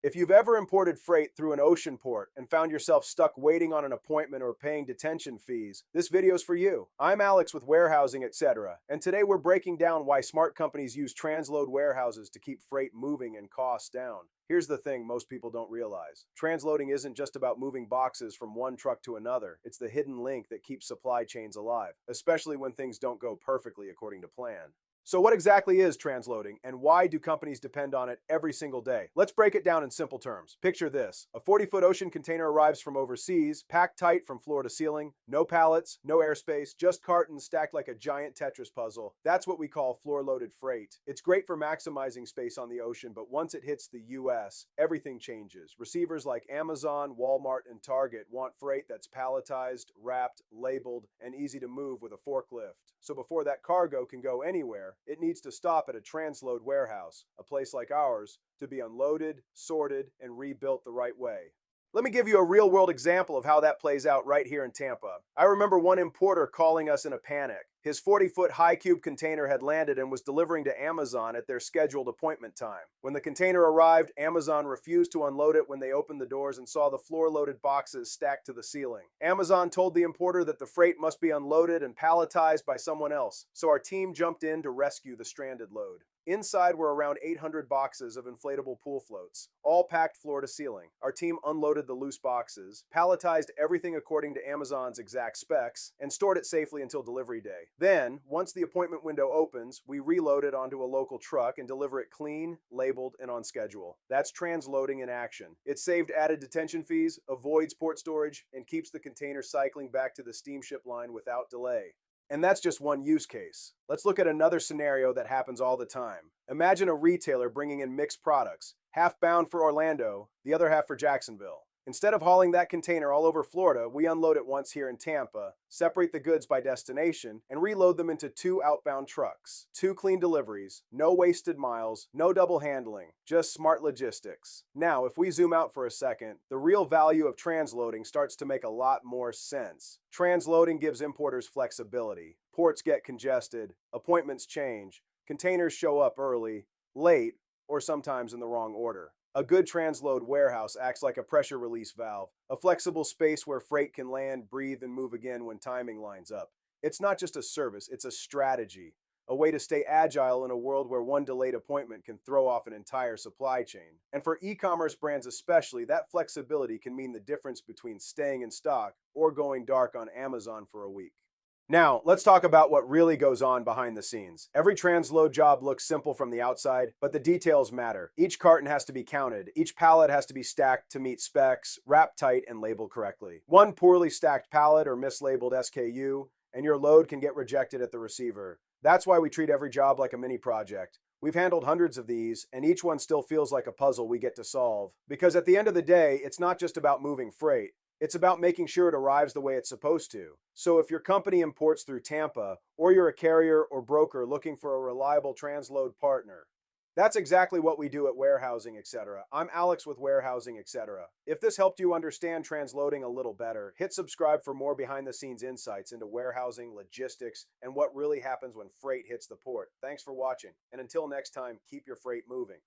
If you've ever imported freight through an ocean port and found yourself stuck waiting on an appointment or paying detention fees, this video's for you. I'm Alex with Warehousing, etc., and today we're breaking down why smart companies use transload warehouses to keep freight moving and costs down. Here's the thing most people don't realize. Transloading isn't just about moving boxes from one truck to another. It's the hidden link that keeps supply chains alive, especially when things don't go perfectly according to plan. So what exactly is transloading, and why do companies depend on it every single day? Let's break it down in simple terms. Picture this. A 40-foot ocean container arrives from overseas, packed tight from floor to ceiling, no pallets, no airspace, just cartons stacked like a giant Tetris puzzle. That's what we call floor-loaded freight. It's great for maximizing space on the ocean, but once it hits the US, everything changes. Receivers like Amazon, Walmart, and Target want freight that's palletized, wrapped, labeled, and easy to move with a forklift. So before that cargo can go anywhere, it needs to stop at a transload warehouse, a place like ours, to be unloaded, sorted, and rebuilt the right way. Let me give you a real-world example of how that plays out right here in Tampa. I remember one importer calling us in a panic. His 40-foot high-cube container had landed and was delivering to Amazon at their scheduled appointment time. When the container arrived, Amazon refused to unload it when they opened the doors and saw the floor-loaded boxes stacked to the ceiling. Amazon told the importer that the freight must be unloaded and palletized by someone else, so our team jumped in to rescue the stranded load. Inside were around 800 boxes of inflatable pool floats, all packed floor to ceiling. Our team unloaded the loose boxes, palletized everything according to Amazon's exact specs, and stored it safely until delivery day. Then, once the appointment window opens, we reload it onto a local truck and deliver it clean, labeled, and on schedule. That's transloading in action. It saved added detention fees, avoids port storage, and keeps the container cycling back to the steamship line without delay. And that's just one use case. Let's look at another scenario that happens all the time. Imagine a retailer bringing in mixed products, half bound for Orlando, the other half for Jacksonville. Instead of hauling that container all over Florida, we unload it once here in Tampa, separate the goods by destination, and reload them into 2 outbound trucks. 2 clean deliveries, no wasted miles, no double handling, just smart logistics. Now, if we zoom out for a second, the real value of transloading starts to make a lot more sense. Transloading gives importers flexibility. Ports get congested, appointments change, containers show up early, late, or sometimes in the wrong order. A good transload warehouse acts like a pressure release valve, a flexible space where freight can land, breathe, and move again when timing lines up. It's not just a service, it's a strategy, a way to stay agile in a world where one delayed appointment can throw off an entire supply chain. And for e-commerce brands especially, that flexibility can mean the difference between staying in stock or going dark on Amazon for a week. Now, let's talk about what really goes on behind the scenes. Every transload job looks simple from the outside, but the details matter. Each carton has to be counted. Each pallet has to be stacked to meet specs, wrapped tight, and labeled correctly. One poorly stacked pallet or mislabeled SKU, and your load can get rejected at the receiver. That's why we treat every job like a mini project. We've handled hundreds of these, and each one still feels like a puzzle we get to solve. Because at the end of the day, it's not just about moving freight. It's about making sure it arrives the way it's supposed to. So if your company imports through Tampa, or you're a carrier or broker looking for a reliable transload partner, that's exactly what we do at Warehousing, etc. I'm Alex with Warehousing, etc. If this helped you understand transloading a little better, hit subscribe for more behind-the-scenes insights into warehousing, logistics, and what really happens when freight hits the port. Thanks for watching, and until next time, keep your freight moving.